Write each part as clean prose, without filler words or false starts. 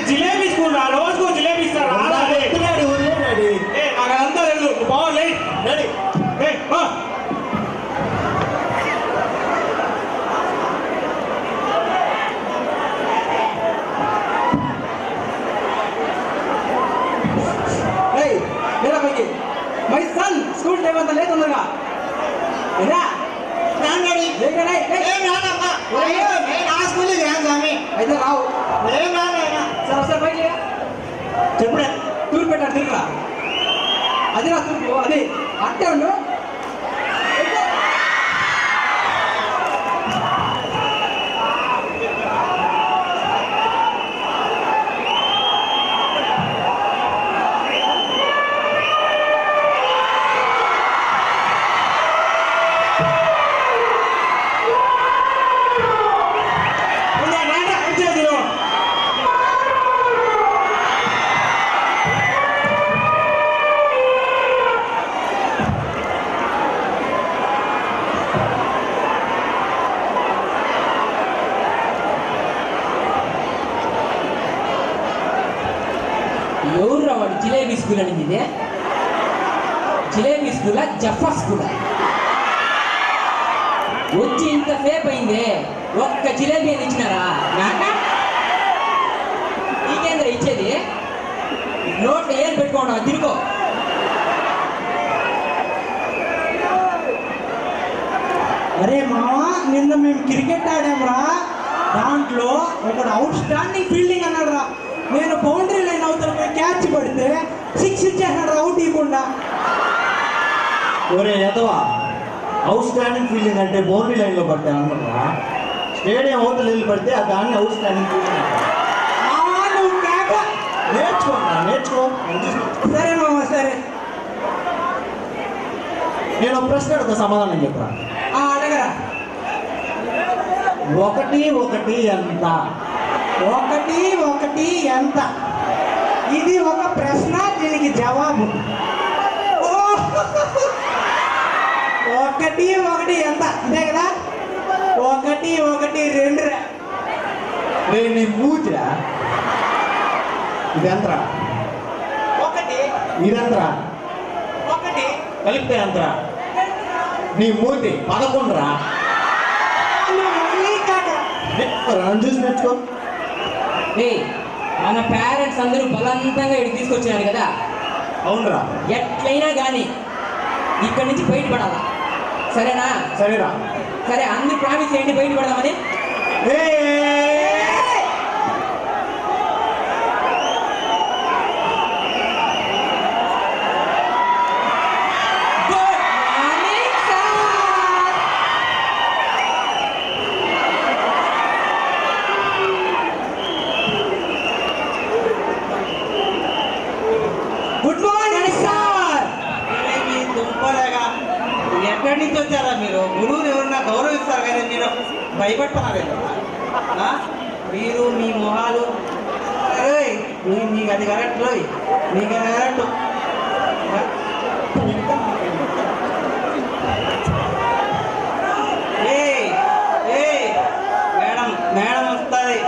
Jalebi school రా, రోజుకు జిలేబీ ఇస్తారా? నాకు అదంతా లేదు, బాగుంది. మై సన్ స్కూల్ టైం అంతా లేదు తొందరగా అయితే రావు. సరే ఒకసారి బయట చెప్పుడే తూర్పు పెట్టాడు తిరుగురా. అది రా తూర్పు, అది అట్టే ఉండు. ఎవరు వాడు జిలేబీ స్కూల్ అనింది? ఇదే జిలేబీ స్కూలా జఫా స్కూలా? వచ్చి ఇంతసేపు అయింది, ఒక్క జిలేబీ అని ఇచ్చినారా? నాక నీకేంద్ర ఇచ్చేది? నోట్లో ఏం పెట్టుకోండి తిరుకో. అరే మావా, నిన్న మేము క్రికెట్ ఆడాంరా, దాంట్లో ఒకడు అవుట్ స్టాండింగ్ ఫీల్డింగ్ అన్నాడు రా. నేను బౌండరీ లైన్ అవుతాను పోయి క్యాచ్ పడితే 6 ఇచ్చేసాడు అవుట్ ఇవ్వకుండా. ఒరే ఎదవా, అవుట్ స్టాండింగ్ ఫీల్డింగ్ అంటే బౌండరీ లైన్లో పడ్డా అనుకున్నా. స్టేడియం అవుట్ వెళ్ళి పడితే ఆ దాన్ని అవుట్ స్టాండింగ్ ఫీల్డింగ్ నువ్వు క్యాప్ నేర్చుకో. సరే మామా సరే. నేను ఒక ప్రశ్న అడుగుతా, సమాధానం చెప్పరా? అడగరా. 1 1 ఎంత? 1 1 ఎంత? ఇది ఒక ప్రశ్న, దీనికి జవాబు. 1 1 ఎంత? ఇదే కదా. 1 1 2 నీ మూతిరా. ఇది ఎంతరా? 1 ఇదెంతరా? 1 కలిపితే ఎంతరా? నీ మూతి 11 రా. నన్ను చూసి నేర్చుకో. మన పేరెంట్స్ అందరూ బలవంతంగా ఇక్కడికి తీసుకొచ్చినారు కదా. అవునరా. ఎట్లయినా కానీ ఇక్కడి నుంచి బయటపడాలా, సరేనా? సరేరా. సరే, అందరూ ప్రామిస్ చేయండి బయటపడదామని. Good morning sir. దుంపలేగా ఎక్కడి నుంచి వచ్చారా మీరు? గురువుని ఎవరన్నా గౌరవిస్తారు కానీ మీరు భయపడుతున్నారు. మీరు మీ మొహాలు మీకు అది కరెక్ట్, మీకు కరెక్ట్. మేడం మేడం వస్తుంది.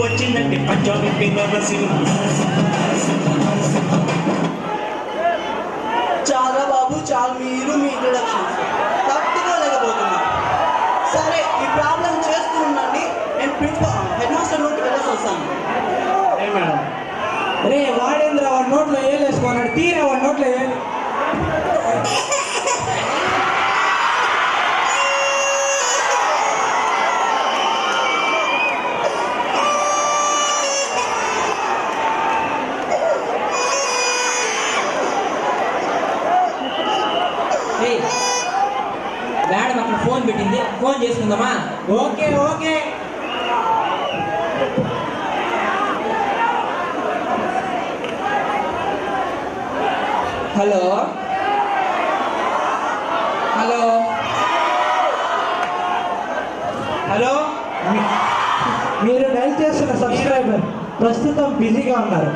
వచ్చిందంటే పంచాయతీ రే వాడేంద్ర వాడి నోట్లో ఏలు వేసుకున్నాడు, తీరా వాడి నోట్లో ఏలు. ఏయ్, మేడం అక్కడ ఫోన్ పెట్టింది, ఫోన్ చేసుకుందామా? Okay okay. Hello hello hello మీరు డైల్ చేస్తున్న సబ్స్క్రైబర్ ప్రస్తుతం బిజీగా ఉన్నారు,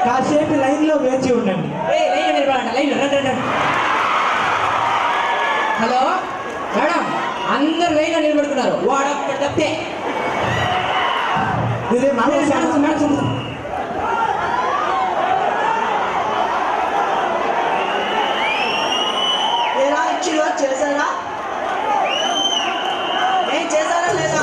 కాసేపు లైన్లో వేచి ఉండండి. ఏయ్, లైన్లో నిలబడండి, లైన్లో రండి రండి రండి. హలో మేడం, అందరు లైన్లో నిలబడుతున్నారు, వాడొక్కటి తప్పితే. ఇది మన మేడం, మేడం, మేడం. ఎలా ఇచ్చిలో చేశారా? ఏం చేశారా లేదా?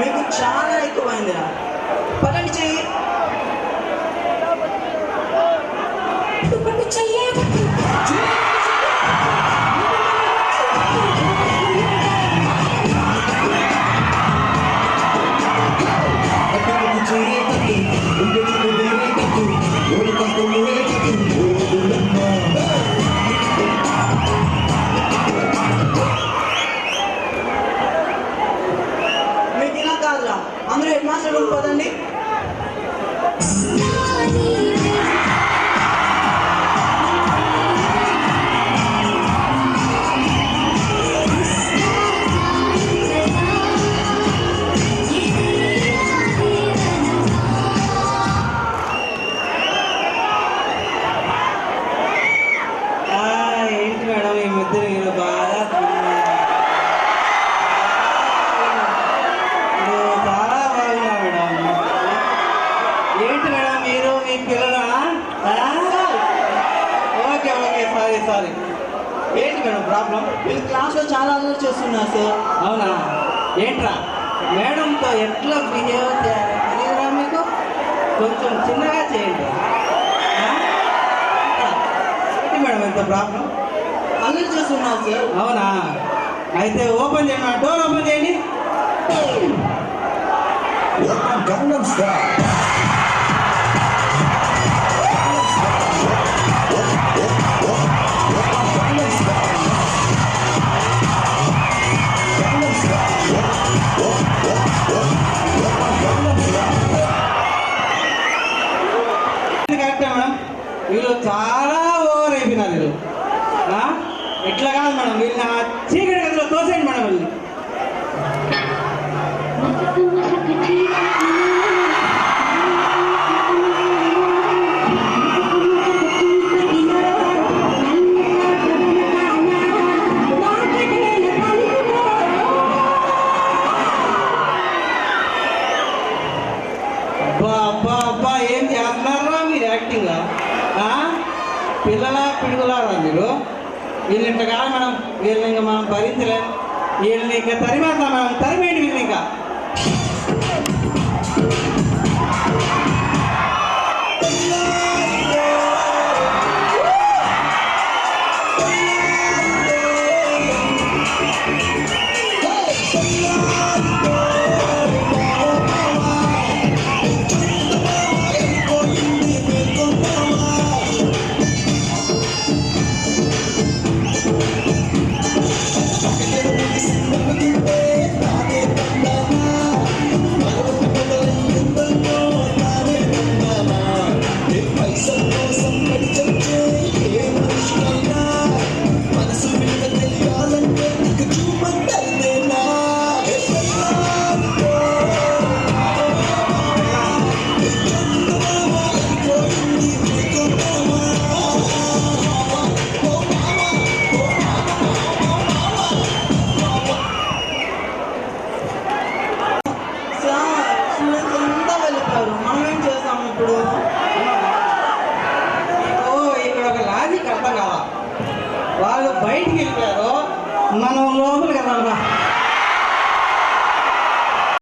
మీకు చాలా ఎక్కువైందిరా. పదండి చెయ్యి. మీకు ఇలా కాదురా, అందరూ హెడ్ మాస్టర్ రూమ్ పదండి. ఏంటి మేడం ఈ మధ్య మీరు బాగా చాలా బాగున్నా మేడం. ఏంటి మేడం మీరు మీ పిల్లలా? Okay okay, sorry sorry. ఏంటి మేడం ప్రాబ్లం? వీళ్ళు క్లాస్లో చాలా అల్లరి చేస్తున్నారు సార్. అవునా? ఏంట్రా మేడంతో ఎట్లా బిహేవ్ చేయాలి తెలియదురా మీకు? కొంచెం చిన్నగా చేయండి. ఏంటి మేడం ఎంత ప్రాబ్లం? అల్లరి చేస్తున్నారు సార్. అవునా? అయితే ఓపెన్ చేయండి, డోర్ ఓపెన్ చేయండి. Gangnam Style. కరెక్టే మేడం, వీళ్ళు చాలా ఓవర్ అయిపోయినారు వీళ్ళు. ఎట్లా కాదు మేడం, వీళ్ళని ఆ చీకటి గదిలో తోసేయండి మేడం వీళ్ళని. అబ్బా అబ్బా అబ్బా, ఏం చేస్తున్నారా మీరు యాక్టింగ్? పిల్లల పిడుగులారా మీరు? వీళ్ళు ఇంత కాదు మేడం, వీళ్ళని ఇంకా మనం భరించలేం. వీళ్ళని ఇంకా తరిమేద్దాం మేడం, తరిమేయండి వీళ్ళని ఇంకా. Natin బయటికి వెళ్ళిపోయారు, మనం లోపల